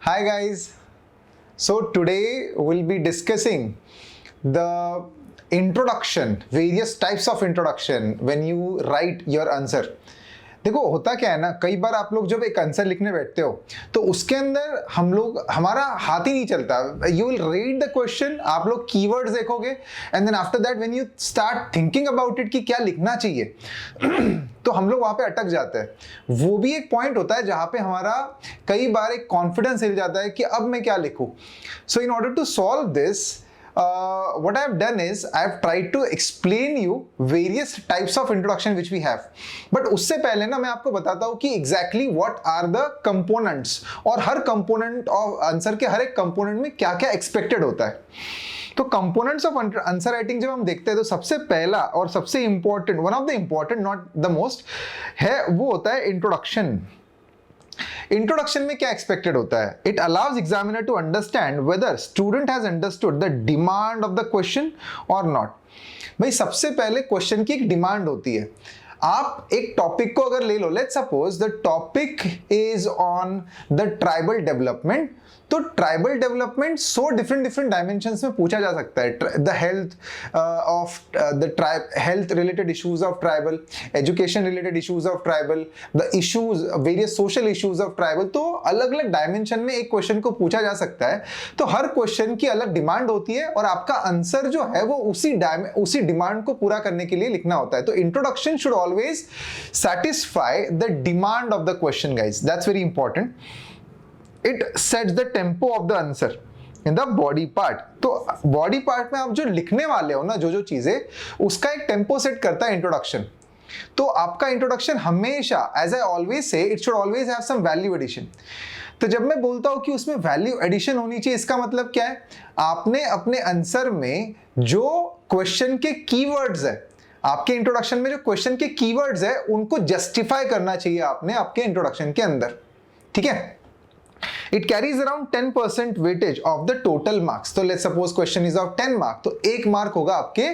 Hi guys. So today we'll be discussing the introduction, various types of introduction when you write your answer. देखो होता क्या है ना, कई बार आप लोग जब एक आंसर लिखने बैठते हो तो उसके अंदर हमारा हाथ ही नहीं चलता. You will read the question, आप लोग कीवर्ड्स देखोगे and then after that when you start thinking about it कि क्या लिखना चाहिए तो हम लोग वहां पे अटक जाते हैं. वो भी एक पॉइंट होता है जहां पे हमारा कई बार एक कॉन्फिडेंस हिल जाता है कि अब मैं क्या लिखूं. So in order to solve this, what I've done is I've tried to explain you various types of introduction which we have. But उससे पहले ना मैं आपको बताता हूँ कि exactly what are the components और हर component of आंसर के हर एक component में क्या क्या expected होता है. तो कंपोनेंट्स ऑफ आंसर राइटिंग जब हम देखते हैं तो सबसे पहला और सबसे important, one of the important not the most है, वो होता है इंट्रोडक्शन. इंट्रोडक्शन में क्या एक्सपेक्टेड होता है? It allows examiner to understand whether student has understood the demand of the question और नॉट. भाई सबसे पहले क्वेश्चन की एक डिमांड होती है. आप एक टॉपिक को अगर ले लो, let's suppose the topic is on the tribal development, तो ट्राइबल डेवलपमेंट 100 डिफरेंट डायमेंशंस में पूछा जा सकता है. The health of the tribe, health related issues of tribal, education related issues of tribal, the issues, various social issues of tribal. तो अलग अलग dimension में एक क्वेश्चन को पूछा जा सकता है. तो हर क्वेश्चन की अलग डिमांड होती है और आपका आंसर जो है वो उसी डिमांड को पूरा करने के लिए लिखना होता है. तो introduction should always satisfy the demand of the question, guys. That's very important. It sets the tempo of the answer in the body part. तो body part में आप जो लिखने वाले हो ना, जो चीजें, उसका एक टेम्पो सेट करता है इंट्रोडक्शन. तो आपका इंट्रोडक्शन हमेशा, as I always say, it should always have some value addition. तो जब मैं बोलता हूं कि उसमें वैल्यू एडिशन होनी चाहिए, इसका मतलब क्या है? आपने अपने आंसर में जो क्वेश्चन के कीवर्ड्स है, आपके इंट्रोडक्शन में जो क्वेश्चन के कीवर्ड्स है, उनको जस्टिफाई करना चाहिए आपने आपके इंट्रोडक्शन के अंदर. ठीक है? It carries around 10% weightage of the total marks. तो let's suppose question is of 10 mark, तो 1 मार्क होगा आपके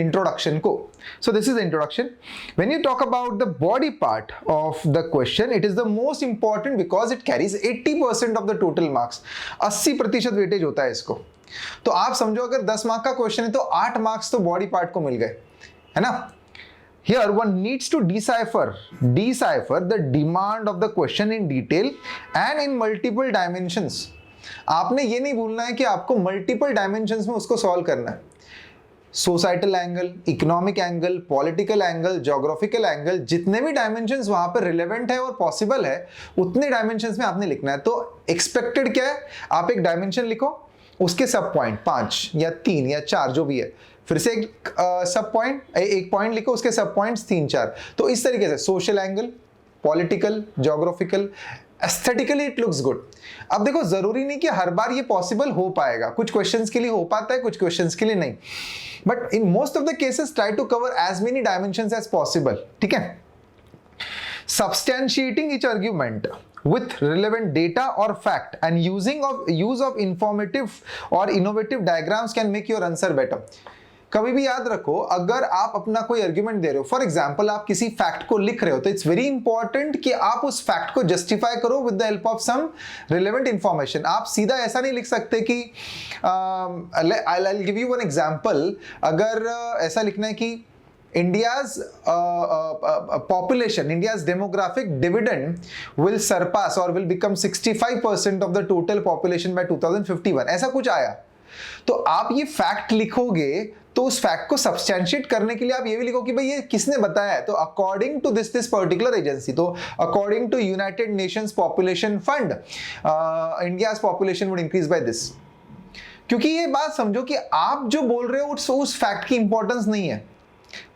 इंट्रोडक्शन को. So this is the introduction. When you talk about the body part of the question, it is the most important because it carries 80% of the total marks. 80% weightage होता है इसको. तो आप समझो अगर 10 मार्क का क्वेश्चन है तो 8 मार्क्स तो बॉडी पार्ट को मिल गए, है ना? Here one needs to decipher the demand of the question in detail and in multiple dimensions. आपने ये नहीं भूलना है कि आपको multiple dimensions में उसको solve करना है. Societal angle, economic angle, political angle, geographical angle, जितने भी डायमेंशंस वहां पर रिलेवेंट है और पॉसिबल है, उतने डायमेंशंस में आपने लिखना है. तो एक्सपेक्टेड क्या है? आप एक डायमेंशन लिखो, उसके सब पॉइंट 5 या 3 या 4 जो भी है, फिर से एक सब पॉइंट, एक पॉइंट लिखो, उसके सब पॉइंट्स 3-4. तो इस तरीके से social angle, political, geographical, aesthetically it looks good. अब देखो जरूरी नहीं कि हर बार ये पॉसिबल हो पाएगा. कुछ क्वेश्चंस के लिए हो पाता है, कुछ क्वेश्चंस के लिए नहीं. But in most of the cases try to cover as many dimensions as possible. ठीक है? Substantiating each argument with relevant data or fact and use of informative or innovative diagrams can make your answer better. कभी भी याद रखो, अगर आप अपना कोई आर्ग्यूमेंट दे रहे हो, फॉर एग्जांपल आप किसी फैक्ट को लिख रहे हो, तो इट्स वेरी इंपॉर्टेंट कि आप उस फैक्ट को जस्टिफाई करो with the help of some relevant information. आप सीधा ऐसा नहीं लिख सकते कि I will give you one example. अगर ऐसा लिखना है कि India's population, India's demographic dividend will surpass or will become 65% of the total population by 2051, ऐसा कुछ आया, तो आप ये फैक्ट लिखोगे तो उस फैक्ट को सब्सटेंशिएट करने के लिए आप ये भी लिखो कि भाई ये किसने बताया है. तो according to this particular agency, तो according to United Nations population fund, India's population would increase by this. क्योंकि ये बात समझो कि आप जो बोल रहे हो उस फैक्ट की इंपॉर्टेंस नहीं है,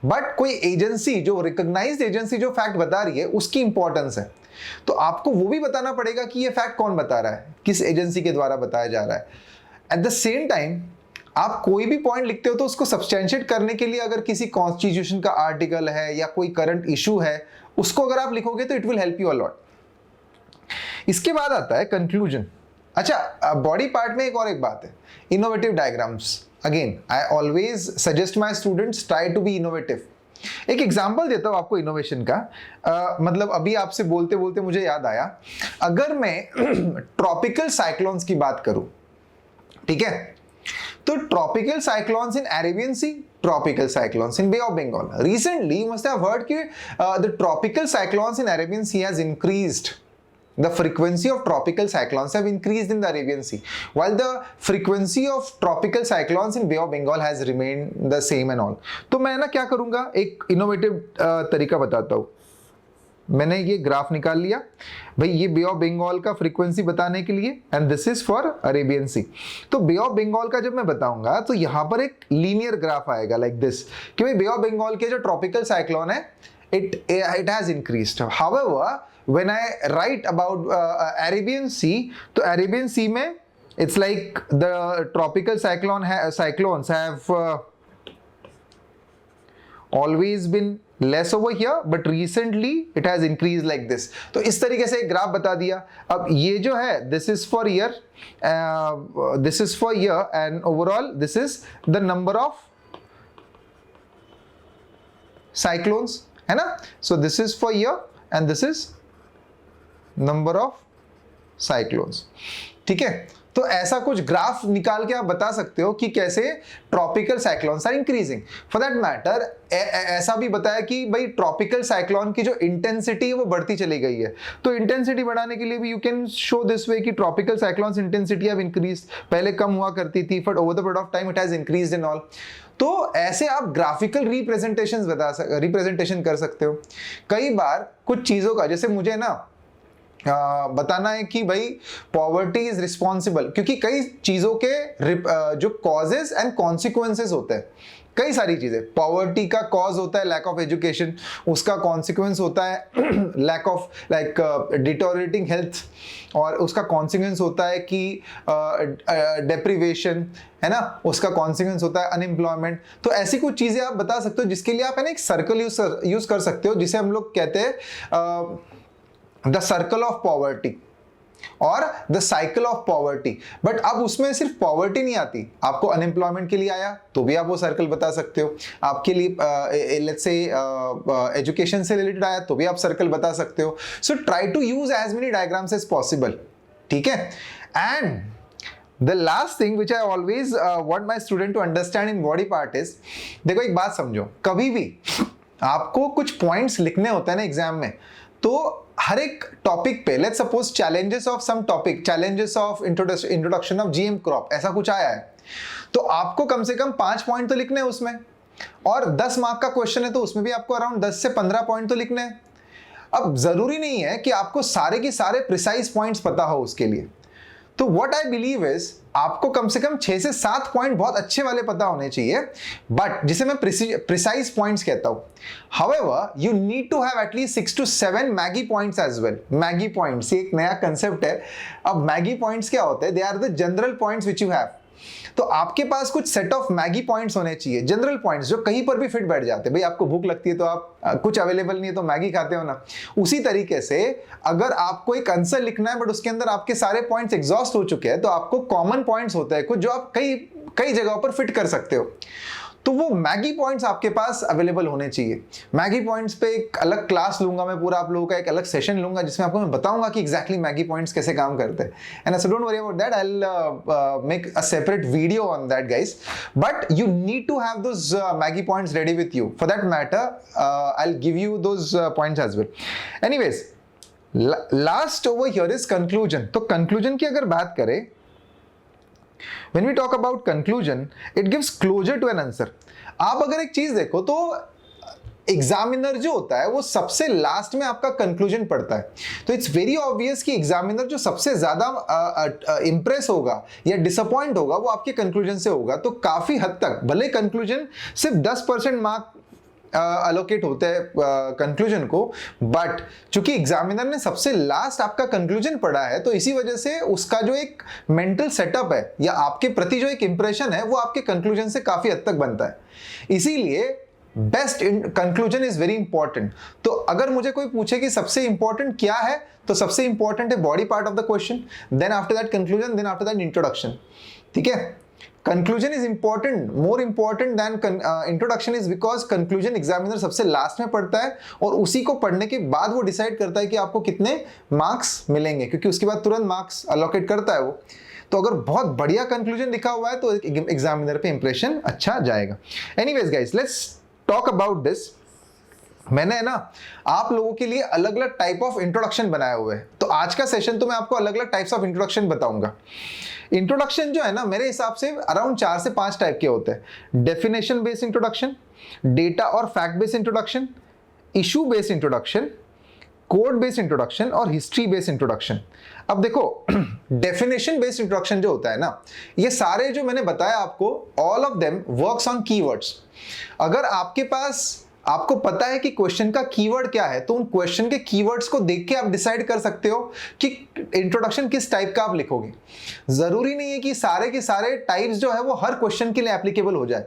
बट कोई एजेंसी, जो रिकॉग्नाइज्ड एजेंसी जो फैक्ट बता रही है, उसकी इंपॉर्टेंस है. तो आपको वो भी बताना पड़ेगा कि ये फैक्ट कौन बता रहा है, किस एजेंसी के द्वारा बताया जा रहा है. एट द सेम टाइम आप कोई भी पॉइंट लिखते हो तो उसको सब्सटेंशिएट करने के लिए अगर किसी कॉन्स्टिट्यूशन का आर्टिकल है या कोई करंट इशू है, उसको अगर आप लिखोगे तो it will help you a lot. इसके बाद आता है कंक्लूजन. अच्छा, बॉडी पार्ट में एक बात है, innovative diagrams. Again, I always suggest my students try to be innovative. एक एग्जांपल देता हूं आपको इनोवेशन का। मतलब अभी आपसे बोलते बोलते मुझे याद आया, अगर मैं ट्रॉपिकल साइक्लोन्स की बात करूं, ठीक है, तो tropical cyclones in Arabian sea, tropical cyclones in Bay of Bengal. Recently, you must have heard that the tropical cyclones in Arabian Sea has increased. The frequency of tropical cyclones have increased in the Arabian Sea, while the frequency of tropical cyclones in Bay of Bengal has remained the same and all. तो मैं ना क्या करूँगा, एक innovative तरीका बताता हूँ। मैंने ये ग्राफ निकाल लिया भाई, ये बे ऑफ बंगाल का फ्रीक्वेंसी बताने के लिए, and this is for Arabian sea. तो बे ऑफ बंगाल का जब मैं बताऊंगा तो यहां पर एक लीनियर ग्राफ आएगा लाइक दिस, कि भाई बे ऑफ बंगाल के जो ट्रॉपिकल साइक्लोन है it has increased. However, when I write about Arabian Sea, तो Arabian Sea में it's like the tropical cyclones have always been less over here, but recently it has increased like this. तो इस तरीके से एक graph बता दिया। अब ये जो है this is for year, and overall this is the number of cyclones, है ना? So this is for year and this is number of cyclones, ठीक है? तो ऐसा कुछ ग्राफ निकाल के आप बता सकते हो कि कैसे tropical cyclones are increasing. For that matter ऐसा भी बताया कि भाई ट्रॉपिकल साइक्लोन की जो इंटेंसिटी है वो बढ़ती चली गई है। तो इंटेंसिटी बढ़ाने के लिए भी you can show this way कि tropical cyclones intensity have increased, पहले कम हुआ करती थी but over the period of time it has increased in all. तो ऐसे आप ग्राफिकल रिप्रेजेंटेशन कर सकते हो। कई बार कुछ चीजों का, जैसे मुझे ना बताना है कि भाई पॉवर्टी इज रिस्पॉन्सिबल, क्योंकि कई चीजों के जो कॉजेस एंड कॉन्सिक्वेंसेस होते हैं, कई सारी चीजें। पॉवर्टी का कॉज होता है लैक ऑफ एजुकेशन, उसका कॉन्सिक्वेंस होता है लैक ऑफ डिटोरेटिंग हेल्थ, और उसका कॉन्सिक्वेंस होता है कि डेप्रिवेशन, है ना, उसका कॉन्सिक्वेंस होता है अनएम्प्लॉयमेंट। तो ऐसी कुछ चीजें आप बता सकते हो जिसके लिए आप है ना एक सर्कल यूज कर सकते हो, जिसे हम लोग कहते हैं द सर्कल ऑफ पॉवर्टी और the cycle of poverty. But अब उसमें सिर्फ पॉवर्टी नहीं आती, आपको अनएम्प्लॉयमेंट के लिए आया तो भी आप वो सर्कल बता सकते हो, आपके लिए लेट्स से एजुकेशन से रिलेटेड आया तो भी आप सर्कल बता सकते हो। So try to use as many diagrams as possible, ठीक है। And the last thing which I always want my student to understand in body part is, देखो एक बात समझो, कभी भी आपको कुछ पॉइंट्स लिखने होते हैं ना एग्जाम में, तो हर एक टॉपिक पे, let's suppose challenges of some topic, challenges of introduction of GM crop, ऐसा कुछ आया है, तो आपको कम से कम 5 पॉइंट तो लिखने हैं उसमें, और 10 मार्क का क्वेश्चन है तो उसमें भी आपको अराउंड 10 से 15 पॉइंट तो लिखने हैं। अब जरूरी नहीं है कि आपको सारे के सारे प्रिसाइज पॉइंट्स पता हो उसके लिए, तो व्हाट आई बिलीव इज आपको कम से कम 6 से 7 पॉइंट बहुत अच्छे वाले पता होने चाहिए, बट जिसे मैं प्रिसाइज पॉइंट्स कहता हूं। However you need to have at least 6 to 7 Maggi points as well. Maggi points एक नया कंसेप्ट है। अब मैगी पॉइंट्स क्या होते हैं? They are the general points which you have. तो आपके पास कुछ सेट ऑफ मैगी पॉइंट्स होने चाहिए, जनरल पॉइंट्स जो कहीं पर भी फिट बैठ जाते हैं। भाई आपको भूख लगती है तो आप कुछ अवेलेबल नहीं है तो मैगी खाते हो ना, उसी तरीके से अगर आपको एक आंसर लिखना है बट उसके अंदर आपके सारे पॉइंट्स एग्जॉस्ट हो चुके हैं, तो आपको कॉमन पॉइंट्स होते हैं कुछ जो आप कई जगहों पर फिट कर सकते हो, तो वो मैगी पॉइंट्स आपके पास अवेलेबल होने चाहिए। मैगी पॉइंट्स पे एक अलग क्लास लूंगा मैं, पूरा आप लोगों का एक अलग सेशन लूंगा जिसमें आपको मैं बताऊंगा कि एग्जैक्टली मैगी पॉइंट्स कैसे काम करते हैं। And so don't worry about that, I will make a separate video on that guys, but you need to have those Maggi points ready with you. For that matter I will give you those points as well. Anyways, last over here is conclusion. तो conclusion की अगर बात करें, when we talk about conclusion, it gives closure to an answer. आप अगर एक चीज देखो तो एग्जामिनर जो होता है वो सबसे लास्ट में आपका कंक्लूजन पढ़ता है, तो इट्स वेरी ऑब्वियस कि एग्जामिनर जो सबसे ज्यादा इंप्रेस होगा या डिसअपॉइंट होगा वो आपके कंक्लूजन से होगा। तो काफी हद तक भले कंक्लूजन सिर्फ 10% मार्क अलोकेट होते हैं कंक्लूजन को, बट चूंकि एग्जामिनर ने सबसे लास्ट आपका कंक्लूजन पढ़ा है तो इसी वजह से उसका जो एक मेंटल सेटअप है या आपके प्रति जो एक इंप्रेशन है वो आपके कंक्लूजन से काफी हद तक बनता है। इसीलिए best conclusion is very important. तो अगर मुझे कोई पूछे कि सबसे इंपॉर्टेंट क्या है, तो सबसे इंपॉर्टेंट है body part of the question, then after that conclusion, then after that introduction, ठीक है। Conclusion is important, more important than introduction is because conclusion examiner सबसे लास्ट में पढ़ता है और उसी को पढ़ने के बाद वो डिसाइड करता है कि आपको कितने मार्क्स मिलेंगे, क्योंकि उसके बाद तुरंत मार्क्स अलोकेट करता है वो। तो अगर बहुत बढ़िया कंक्लूजन लिखा हुआ है तो एग्जामिनर पे इंप्रेशन अच्छा जाएगा। Anyways guys, let's talk about this. मैंने है ना आप लोगों के लिए अलग अलग टाइप ऑफ इंट्रोडक्शन बनाए हुए हैं, तो आज का सेशन तो मैं आपको अलग अलग टाइप्स ऑफ इंट्रोडक्शन बताऊंगा। इंट्रोडक्शन जो है ना मेरे हिसाब से अराउंड 4 से 5 टाइप के होते हैं। डेफिनेशन बेस्ड इंट्रोडक्शन, डेटा और fact based introduction, issue based introduction, code based introduction और हिस्ट्री बेस्ड इंट्रोडक्शन। अब देखो डेफिनेशन बेस्ड इंट्रोडक्शन जो होता है ना, ये सारे जो मैंने बताया आपको, all of them works on keywords. अगर आपके पास आपको पता है कि क्वेश्चन का कीवर्ड क्या है, तो उन क्वेश्चन के कीवर्ड्स को देख के आप डिसाइड कर सकते हो कि इंट्रोडक्शन किस टाइप का आप लिखोगे। जरूरी नहीं है कि सारे के सारे टाइप्स जो है वो हर क्वेश्चन के लिए एप्लीकेबल हो जाए।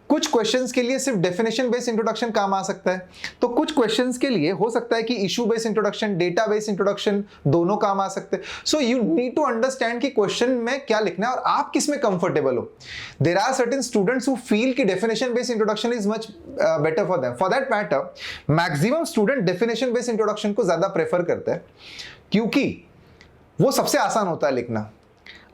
कुछ क्वेश्चंस के लिए सिर्फ डेफिनेशन बेस्ड इंट्रोडक्शन काम आ सकता है, तो कुछ क्वेश्चंस के लिए हो सकता है कि issue based introduction, data based introduction दोनों काम आ सकते हैं। So you need to understand कि क्वेश्चन में क्या लिखना है और आप किस में कंफर्टेबल हो। There are certain students who feel कि definition based introduction is much better for them. For that matter maximum student definition based introduction को ज्यादा प्रेफर करते हैं, क्योंकि वो सबसे आसान होता है लिखना।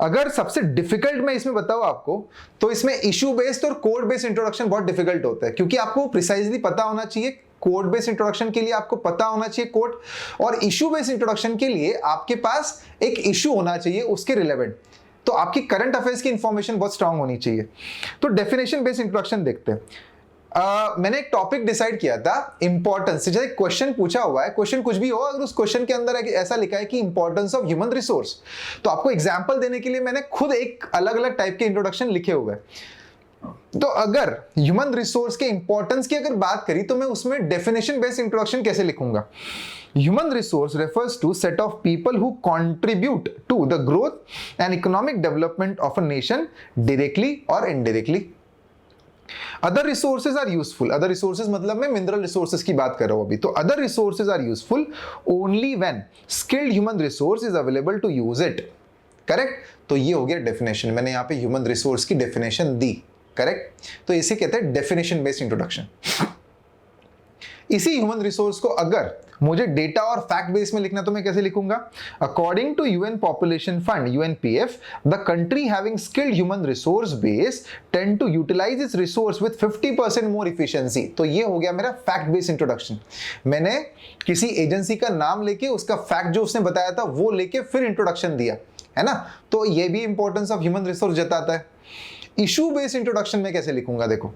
अगर सबसे डिफिकल्ट मैं इसमें बताऊं आपको, तो इसमें इशू बेस्ड और कोड बेस्ड इंट्रोडक्शन बहुत डिफिकल्ट होता है, क्योंकि आपको प्रिसाइजली पता होना चाहिए। कोड बेस्ड इंट्रोडक्शन के लिए आपको पता होना चाहिए कोड, और इशू बेस्ड इंट्रोडक्शन के लिए आपके पास एक इशू होना चाहिए उसके रिलेवेंट। तो आपकी करंट अफेयर्स की इंफॉर्मेशन बहुत स्ट्रांग होनी चाहिए। तो डेफिनेशन बेस्ड इंट्रोडक्शन देखते हैं। मैंने एक टॉपिक डिसाइड किया था इंपॉर्टेंस। जैसे क्वेश्चन पूछा हुआ है, क्वेश्चन कुछ भी हो, अगर उस क्वेश्चन के अंदर ऐसा लिखा है कि इंपॉर्टेंस ऑफ ह्यूमन रिसोर्स, तो आपको एग्जांपल देने के लिए मैंने खुद एक अलग अलग टाइप के इंट्रोडक्शन लिखे हुए हैं। तो अगर ह्यूमन रिसोर्स के इंपॉर्टेंस की अगर बात करी, तो मैं उसमें डेफिनेशन बेस्ड इंट्रोडक्शन कैसे लिखूंगा। Human resource refers to set of people who contribute to the growth and economic development of a nation directly or indirectly. Other resources are useful. Other resources मतलब मैं mineral resources की बात कर रहा हूं अभी। तो other resources are useful only when skilled human resource is available to use it. Correct? तो ये हो गया डेफिनेशन। मैंने यहाँ पे ह्यूमन रिसोर्स की डेफिनेशन दी। करेक्ट? तो इसे कहते हैं डेफिनेशन बेस्ड इंट्रोडक्शन। इसी ह्यूमन रिसोर्स को अगर मुझे डेटा और फैक्ट बेस में लिखना, तो मैं कैसे लिखूंगा। According to UN population fund UNPF, the country having skilled human resource base tend to utilise its resource with 50% more efficiency. तो ये हो गया मेरा फैक्ट बेस्ड इंट्रोडक्शन। मैंने किसी एजेंसी का नाम लेके उसका फैक्ट जो उसने बताया था वो लेके फिर इंट्रोडक्शन दिया, है ना। तो ये भी इंपॉर्टेंस ऑफ ह्यूमन रिसोर्स जताता है। इशू बेस्ड इंट्रोडक्शन में कैसे लिखूंगा, देखो।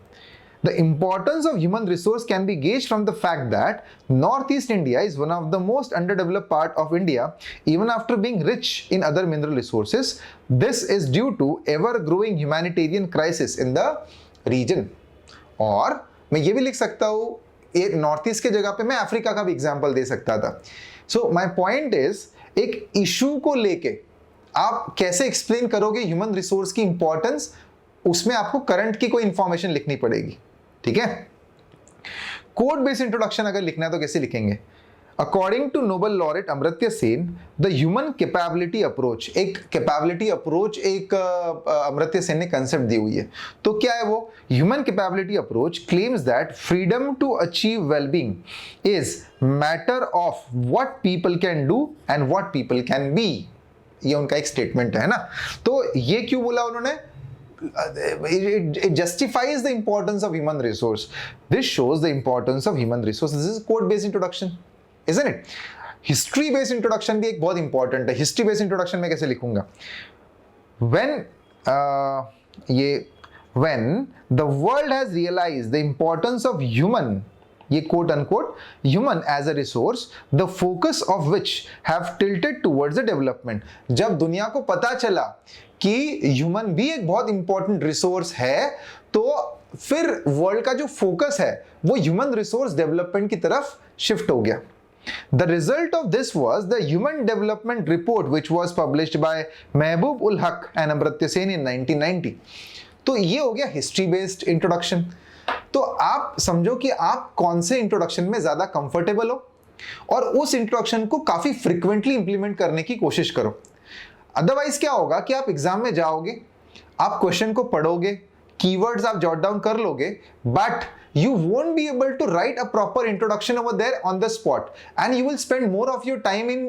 The importance of human resource can be gauged from the fact that Northeast India is one of the most underdeveloped part of India, even after being rich in other mineral resources. This is due to ever-growing humanitarian crisis in the region. और मैं ये भी लिख सकता हूँ, ये north east के जगह पे मैं अफ्रीका का भी एग्जाम्पल दे सकता था। So my point is, एक इशू को लेके आप कैसे एक्सप्लेन करोगे ह्यूमन रिसोर्स की इंपॉर्टेंस, उसमें आपको करंट की कोई इंफॉर्मेशन लिखनी पड़ेगी। ठीक है। कोड बेस्ड इंट्रोडक्शन अगर लिखना है तो कैसे लिखेंगे। According to Nobel laureate Amartya Sen, the human capability approach, एक कैपेबिलिटी अप्रोच एक अमर्त्य सेन ने कंसेप्ट दी हुई है। तो क्या है वो। Human capability approach claims that freedom to achieve wellbeing is matter of what people can do and what people can be. ये उनका एक स्टेटमेंट है ना। तो ये क्यों बोला उन्होंने। It justifies the importance of human resource. This shows the importance of human resource. This is code-based introduction, isn't it? History-based introduction भी एक बहुत important है। History-based introduction में कैसे लिखूंगा। When the world has realized the importance of human, ये quote unquote human as a resource, the focus of which have tilted towards the development. जब दुनिया को पता चला कि ह्यूमन भी एक बहुत इंपॉर्टेंट रिसोर्स है, तो फिर वर्ल्ड का जो फोकस है वो ह्यूमन रिसोर्स डेवलपमेंट की तरफ शिफ्ट हो गया। The result of this was the Human Development Report, which was published by Mehboob ul Haq and Amartya Sen in 1990. तो ये हो गया हिस्ट्री बेस्ड इंट्रोडक्शन। तो आप समझो कि आप कौन से इंट्रोडक्शन में ज्यादा कंफर्टेबल हो और उस इंट्रोडक्शन को काफी फ्रिक्वेंटली इंप्लीमेंट करने की कोशिश करो। अदरवाइज क्या होगा कि आप एग्जाम में जाओगे, आप क्वेश्चन को पढ़ोगे, कीवर्ड्स आप जॉट डाउन कर लोगे, but you won't be able to write a proper introduction over there on the spot, and you will spend more of your time in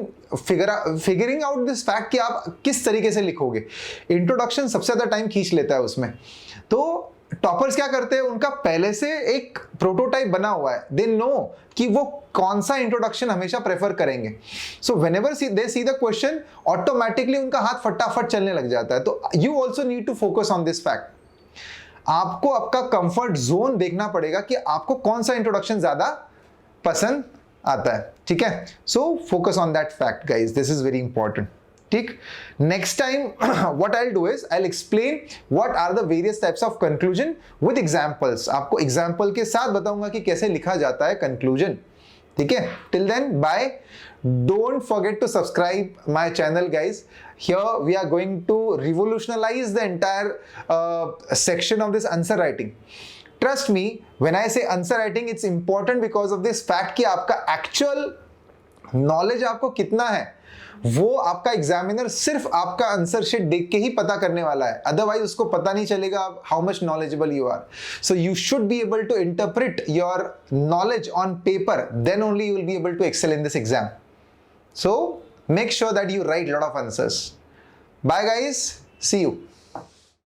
figuring out this fact कि आप किस तरीके से लिखोगे. Introduction सबसे ज्यादा टाइम खींच लेता है उसमें. तो टॉपर्स क्या करते हैं, उनका पहले से एक प्रोटोटाइप बना हुआ है, दे नो कि वो कौन सा इंट्रोडक्शन हमेशा प्रेफर करेंगे. So whenever they see the question, automatically उनका हाथ फटाफट चलने लग जाता है. तो you also need to focus on this fact. आपको आपका कंफर्ट जोन देखना पड़ेगा कि आपको कौन सा इंट्रोडक्शन ज्यादा पसंद आता है. ठीक है, so focus on that fact guys, this is very important. ठीक, next time what I will do is I will explain what are the various types of conclusion with examples. आपको एग्जांपल के साथ बताऊंगा कि कैसे लिखा जाता है कंक्लूजन. ठीक है, till then bye. Don't forget to subscribe my channel guys. Here we are going to revolutionize the entire section of this answer writing. Trust me, when I say answer writing, it's important because of this fact कि आपका actual knowledge आपको कितना है, वो आपका examiner सिर्फ आपका answer sheet देख के ही पता करने वाला है. अदरवाइज उसको पता नहीं चलेगा how much knowledgeable you are. So you should be able to interpret your knowledge on paper, then only you will be able to excel in this exam. So make sure that you write a lot of answers. Bye guys, see you.